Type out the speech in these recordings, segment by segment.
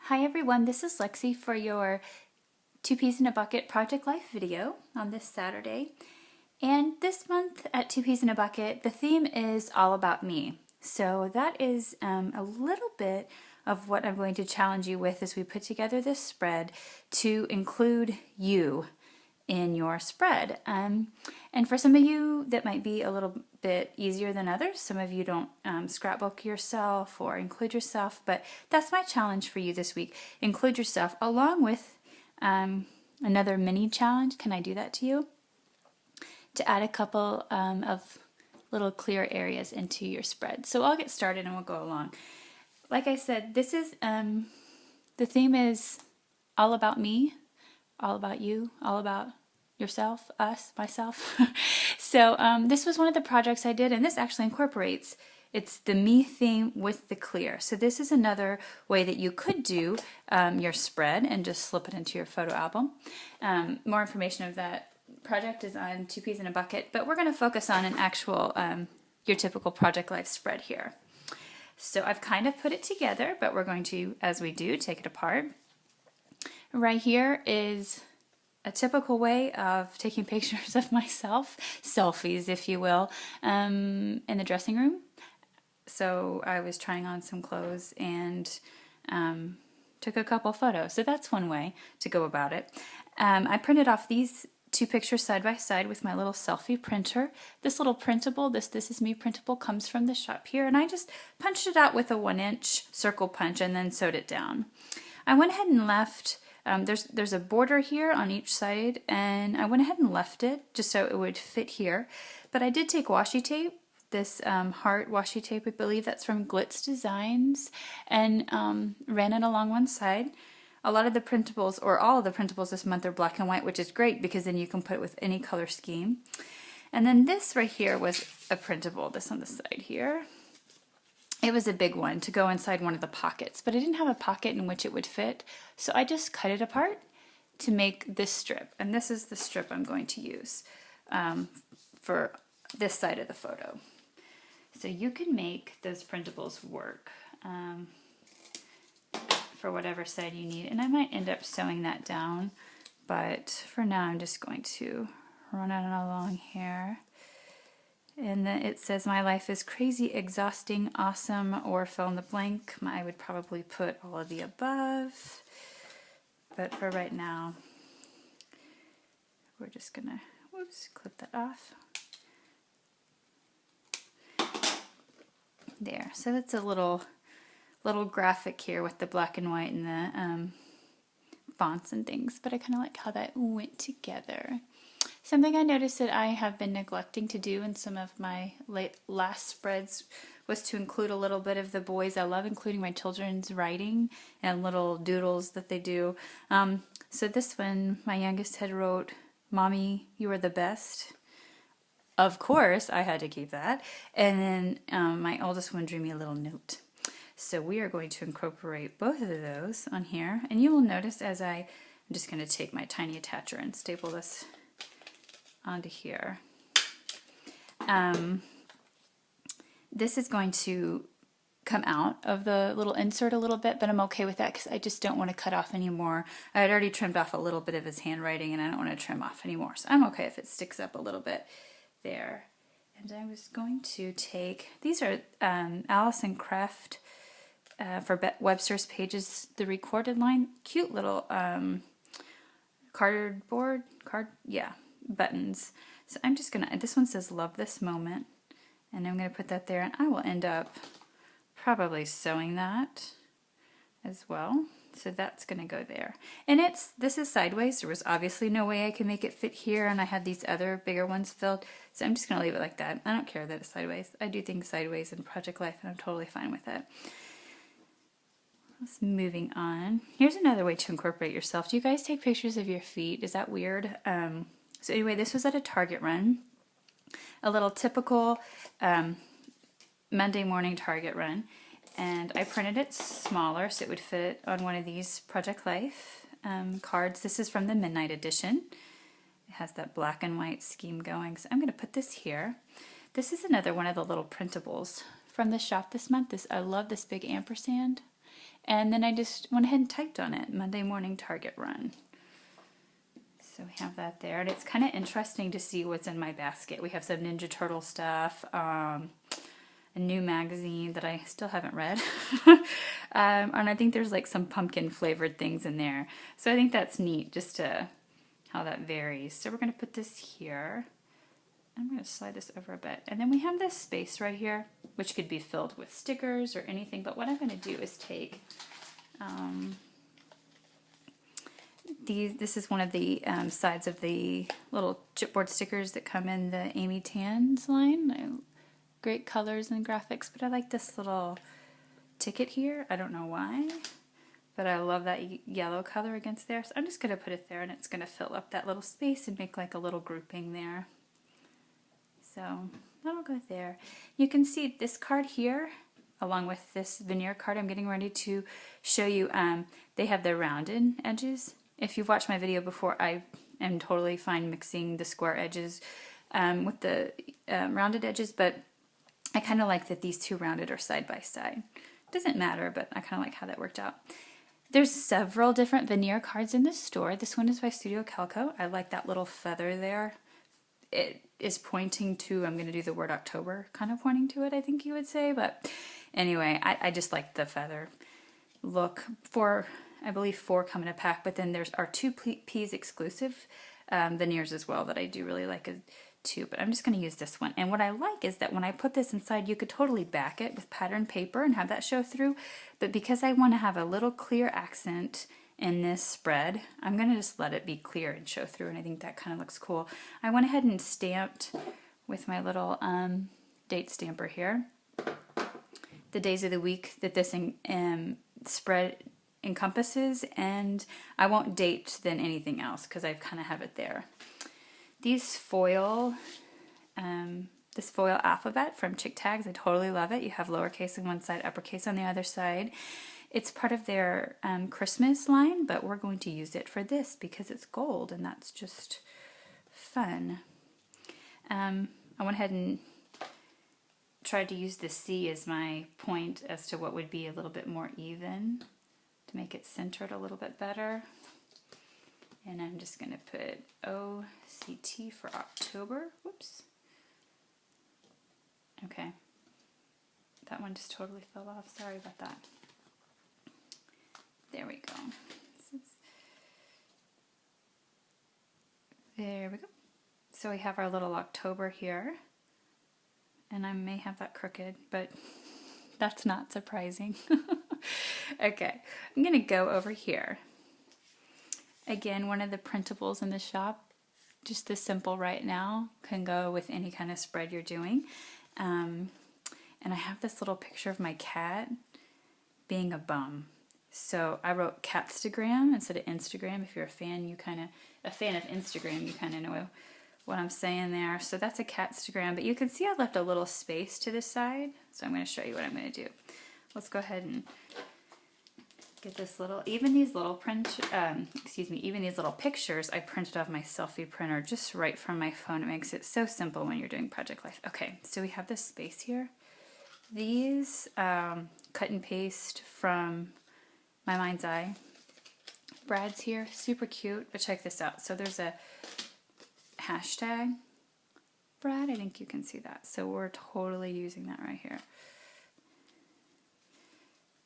Hi everyone, this is Lexi for your Two Peas in a Bucket Project Life video on this Saturday. And this month at Two Peas in a Bucket, the theme is all about me. So that is a little bit of what I'm going to challenge you with as we put together this spread to include you in your spread. And for some of you, that might be a little bit easier than others. Some of you don't scrapbook yourself or include yourself, but that's my challenge for you this week. Include yourself along with another mini challenge. Can I do that to you? To add a couple of little clear areas into your spread. So I'll get started and we'll go along. Like I said, this is, the theme is all about me, all about you, all about yourself, us, myself. So this was one of the projects I did, and this actually incorporates, it's the me theme with the clear. So this is another way that you could do your spread and just slip it into your photo album. More information of that project is on Two Peas in a Bucket, but we're going to focus on an actual, your typical Project Life spread here. So I've kind of put it together, but we're going to, as we do, take it apart. Right here is a typical way of taking pictures of myself, selfies if you will, in the dressing room. So I was trying on some clothes and took a couple photos. So that's one way to go about it. I printed off these two pictures side by side with my little selfie printer. This little printable, this Is Me printable, comes from the shop here, and I just punched it out with a 1-inch circle punch and then sewed it down. I went ahead and left, there's a border here on each side, and I went ahead and left it just so it would fit here. But I did take washi tape, this heart washi tape, I believe that's from Glitz Designs, and ran it along one side. A lot of the printables, or all of the printables this month, are black and white, which is great because then you can put it with any color scheme. And then this right here was a printable, this on the side here. It was a big one to go inside one of the pockets, but I didn't have a pocket in which it would fit, so I just cut it apart to make this strip. And this is the strip I'm going to use for this side of the photo. So you can make those printables work for whatever side you need. And I might end up sewing that down, but for now I'm just going to run it along here. And then it says, my life is crazy, exhausting, awesome, or fill in the blank. I would probably put all of the above. But for right now, we're just gonna, whoops, clip that off. There, so that's a little graphic here with the black and white and the fonts and things, but I kind of like how that went together. Something I noticed that I have been neglecting to do in some of my last spreads was to include a little bit of the boys. I love including my children's writing and little doodles that they do. So this one, my youngest had wrote, "Mommy, you are the best." Of course, I had to keep that. And then my oldest one drew me a little note. So we are going to incorporate both of those on here. And you will notice as I'm just going to take my tiny attacher and staple this onto here. This is going to come out of the little insert a little bit, but I'm okay with that because I just don't want to cut off anymore. I had already trimmed off a little bit of his handwriting and I don't want to trim off anymore. So I'm okay if it sticks up a little bit there. And I was going to take, these are Allison Kraft for Webster's Pages, the recorded line, cute little buttons. So I'm just gonna, this one says love this moment, and I'm gonna put that there, and I will end up probably sewing that as well. So that's gonna go there. And this is sideways. There was obviously no way I could make it fit here, and I had these other bigger ones filled. So I'm just gonna leave it like that. I don't care that it's sideways. I do things sideways in Project Life, and I'm totally fine with it. Let's moving on. Here's another way to incorporate yourself. Do you guys take pictures of your feet? Is that weird? So anyway, this was at a Target run. A little typical Monday morning Target run. And I printed it smaller so it would fit on one of these Project Life cards. This is from the Midnight Edition. It has that black and white scheme going. So I'm going to put this here. This is another one of the little printables from the shop this month. I love this big ampersand. And then I just went ahead and typed on it, Monday morning Target run. So we have that there, and it's kind of interesting to see what's in my basket. We have some Ninja Turtle stuff, a new magazine that I still haven't read, and I think there's like some pumpkin flavored things in there. So I think that's neat, just to how that varies. So we're going to put this here. I'm going to slide this over a bit, and then we have this space right here, which could be filled with stickers or anything. But what I'm going to do is take this is one of the sides of the little chipboard stickers that come in the Amy Tan's line. Great colors and graphics, but I like this little ticket here. I don't know why, but I love that yellow color against there. So I'm just going to put it there, and it's going to fill up that little space and make like a little grouping there. So that'll go there. You can see this card here, along with this veneer card I'm getting ready to show you. They have the rounded edges. If you've watched my video before, I am totally fine mixing the square edges with the rounded edges, but I kind of like that these two rounded are side by side. Doesn't matter, but I kind of like how that worked out. There's several different veneer cards in this store. This one is by Studio Calico. I like that little feather there. It is pointing to, I'm going to do the word October, kind of pointing to it, I think you would say. But anyway, I just like the feather look. I believe 4 come in a pack, but then there's our 2 P's exclusive veneers as well that I do really like too, but I'm just going to use this one. And what I like is that when I put this inside, you could totally back it with pattern paper and have that show through, but because I want to have a little clear accent in this spread, I'm going to just let it be clear and show through, and I think that kind of looks cool. I went ahead and stamped with my little date stamper here the days of the week that this spread encompasses, and I won't date than anything else because I kind of have it there. These foil, this foil alphabet from Chick Tags, I totally love it. You have lowercase on one side, uppercase on the other side. It's part of their Christmas line, but we're going to use it for this because it's gold, and that's just fun. I went ahead and tried to use the C as my point as to what would be a little bit more even to make it centered a little bit better. And I'm just going to put OCT for October. Whoops. Okay. That one just totally fell off. Sorry about that. There we go. There we go. So we have our little October here. And I may have that crooked, but that's not surprising. Okay, I'm going to go over here. Again, one of the printables in the shop, just the simple right now, can go with any kind of spread you're doing. And I have this little picture of my cat being a bum. So I wrote Catstagram instead of Instagram. If you're a fan of Instagram, you kind of know what I'm saying there. So that's a Catstagram, but you can see I left a little space to the side. So I'm going to show you what I'm going to do. Let's go ahead and get this little, even these little pictures I printed off my selfie printer just right from my phone. It makes it so simple when you're doing project life. Okay, so we have this space here. These cut and paste from My Mind's Eye. Brad's here, super cute, but check this out. So there's a hashtag, Brad, I think you can see that. So we're totally using that right here.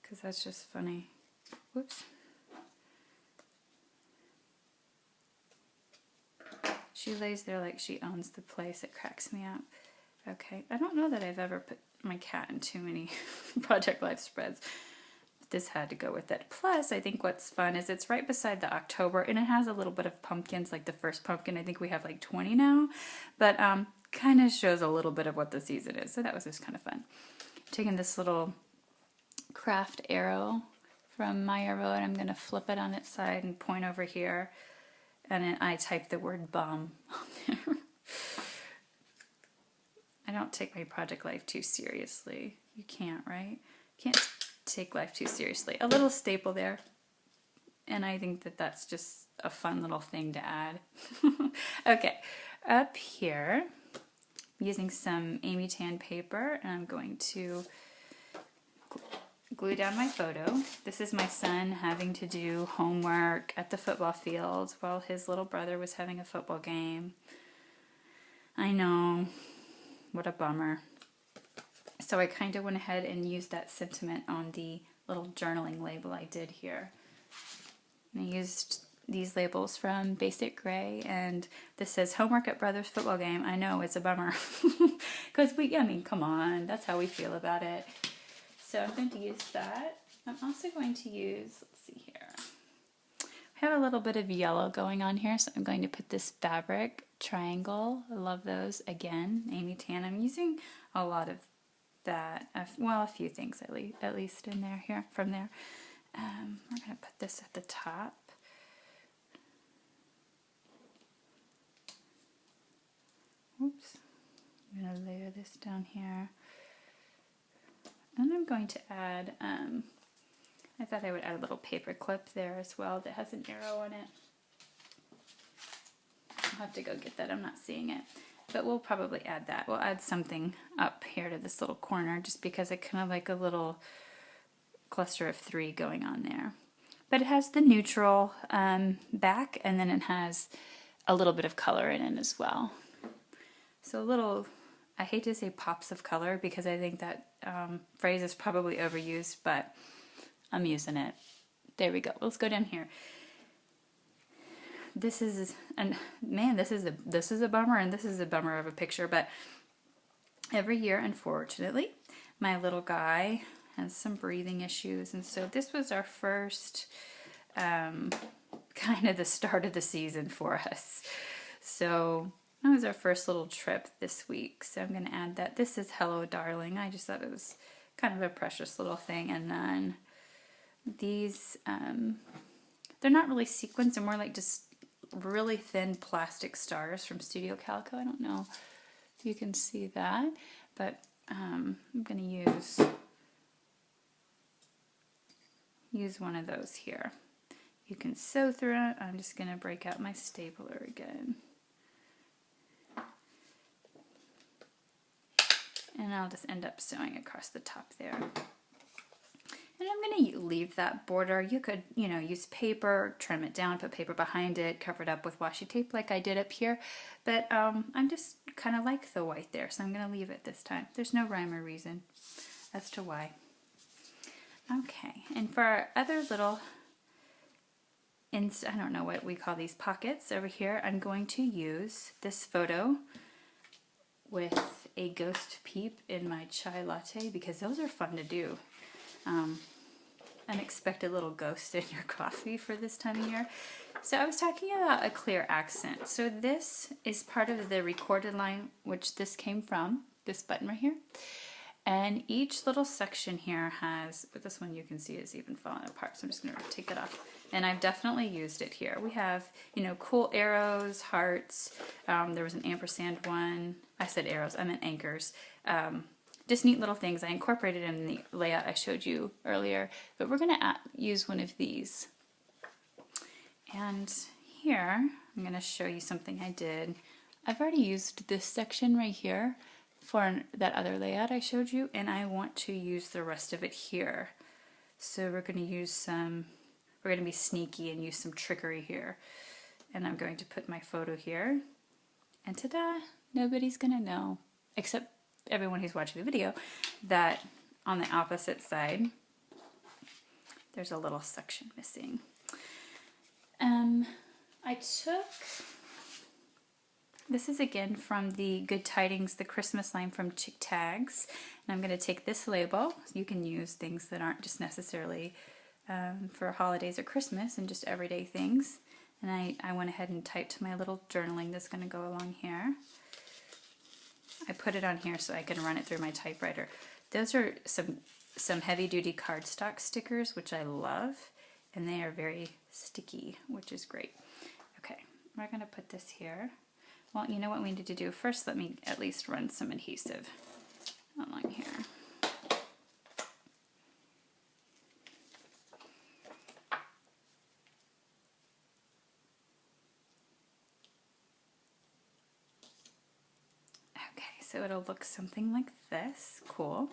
Because that's just funny. Whoops. She lays there like she owns the place. It cracks me up. Okay, I don't know that I've ever put my cat in too many Project Life spreads. This had to go with it. Plus, I think what's fun is it's right beside the October, and it has a little bit of pumpkins, like the first pumpkin. I think we have like 20 now, but kind of shows a little bit of what the season is. So that was just kind of fun. Taking this little craft arrow from my arrow, and I'm going to flip it on its side and point over here, and then I type the word bum on there. I don't take my Project Life too seriously. You can't, right? Can't take life too seriously. A little staple there, and I think that that's just a fun little thing to add. Okay, up here, I'm using some Amy Tan paper, and I'm going to glue down my photo. This is my son having to do homework at the football field while his little brother was having a football game. I know, what a bummer. So I kind of went ahead and used that sentiment on the little journaling label I did here. And I used these labels from Basic Gray, and this says homework at brother's football game. I know, it's a bummer. Because I mean, come on, that's how we feel about it. So I'm going to use that. I'm also going to use, let's see here. I have a little bit of yellow going on here, so I'm going to put this fabric triangle. I love those. Again, Amy Tan. I'm using a lot of that. Well, a few things at least in there here from there. We're going to put this at the top. Oops. I'm going to layer this down here. And I'm going to add, I thought I would add a little paper clip there as well that has an arrow on it. I'll have to go get that, I'm not seeing it. But we'll probably add that. We'll add something up here to this little corner just because I kind of like a little cluster of 3 going on there. But it has the neutral back, and then it has a little bit of color in it as well. So a little, I hate to say pops of color because I think that phrase is probably overused, but I'm using it. There we go. Let's go down here. This is, and man, this is a bummer, and this is a bummer of a picture, but every year, unfortunately, my little guy has some breathing issues, and so this was our first kind of the start of the season for us. So that was our first little trip this week, so I'm going to add that. This is Hello Darling. I just thought it was kind of a precious little thing. And then these, they're not really sequins, they're more like just really thin plastic stars from Studio Calico. I don't know if you can see that, but I'm going to use one of those here. You can sew through it. I'm just going to break out my stapler again. And I'll just end up sewing across the top there. And I'm going to leave that border. You could, use paper, trim it down, put paper behind it, cover it up with washi tape like I did up here. But I'm just kind of like the white there, so I'm going to leave it this time. There's no rhyme or reason as to why. Okay, and for our other little, I don't know what we call these pockets over here, I'm going to use this photo with a ghost peep in my chai latte because those are fun to do. Unexpected little ghost in your coffee for this time of year. So I was talking about a clear accent. So this is part of the recorded line, which this came from, this button right here. And each little section here has, but this one you can see is even falling apart, so I'm just going to take it off. And I've definitely used it here. We have, cool arrows, hearts. There was an ampersand one. I said arrows, I meant anchors. Just neat little things. I incorporated in the layout I showed you earlier, but we're going to use one of these. And here, I'm going to show you something I did. I've already used this section right here for that other layout I showed you, and I want to use the rest of it here. So we're going to be sneaky and use some trickery here. And I'm going to put my photo here, and ta-da, nobody's going to know, except everyone who's watching the video, that on the opposite side, there's a little section missing. I took, this is again from the Good Tidings, the Christmas line from Chick Tags, and I'm going to take this label. You can use things that aren't just necessarily for holidays or Christmas and just everyday things. And I went ahead and typed my little journaling that's going to go along here. I put it on here so I can run it through my typewriter. Those are some heavy-duty cardstock stickers, which I love, and they are very sticky, which is great. Okay, we're going to put this here. Well, you know what we need to do? First, let me at least run some adhesive along here. So it'll look something like this. Cool.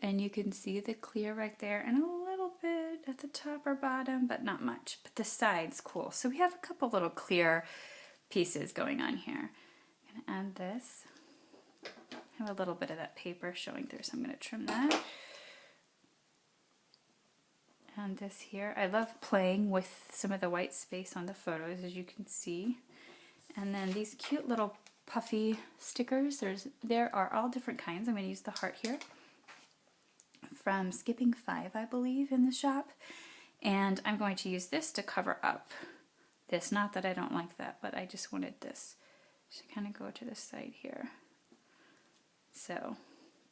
and you can see the clear right there and a little bit at the top or bottom, but not much. But the side's cool. So we have a couple little clear pieces going on here. I'm gonna add this. I have a little bit of that paper showing through, so I'm gonna trim that. And this here, I love playing with some of the white space on the photos, as you can see. And then these cute little puffy stickers, there are all different kinds. I'm going to use the heart here from Skipping 5, I believe, in the shop. And I'm going to use this to cover up this. Not that I don't like that, but I just wanted this to kind of go to the side here. So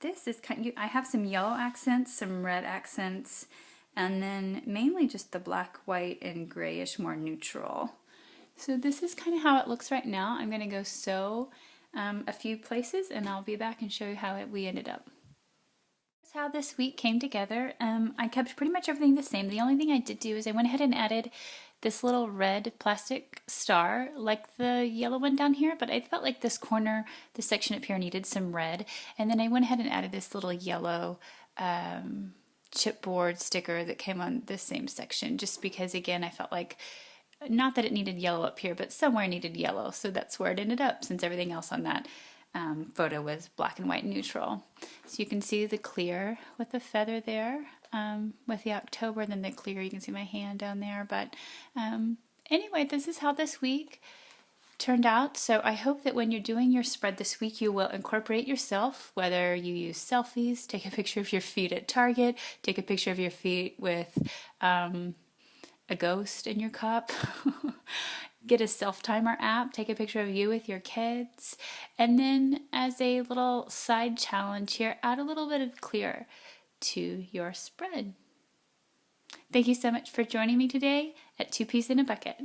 this is kind of, I have some yellow accents, some red accents, and then mainly just the black, white, and grayish, more neutral. So this is kind of how it looks right now. I'm going to go sew a few places, and I'll be back and show you how we ended up. That's how this week came together. I kept pretty much everything the same. The only thing I did do is I went ahead and added this little red plastic star like the yellow one down here, but I felt like this corner, this section up here needed some red. And then I went ahead and added this little yellow chipboard sticker that came on this same section, just because, again, I felt like, not that it needed yellow up here, but somewhere needed yellow, so that's where it ended up, since everything else on that photo was black and white neutral. So you can see the clear with the feather there, with the October, then the clear, you can see my hand down there. But anyway, this is how this week turned out. So I hope that when you're doing your spread this week, you will incorporate yourself, whether you use selfies, take a picture of your feet at Target, take a picture of your feet with a ghost in your cup, get a self-timer app, take a picture of you with your kids, and then as a little side challenge here, add a little bit of clear to your spread. Thank you so much for joining me today at 2 Peas in a Bucket.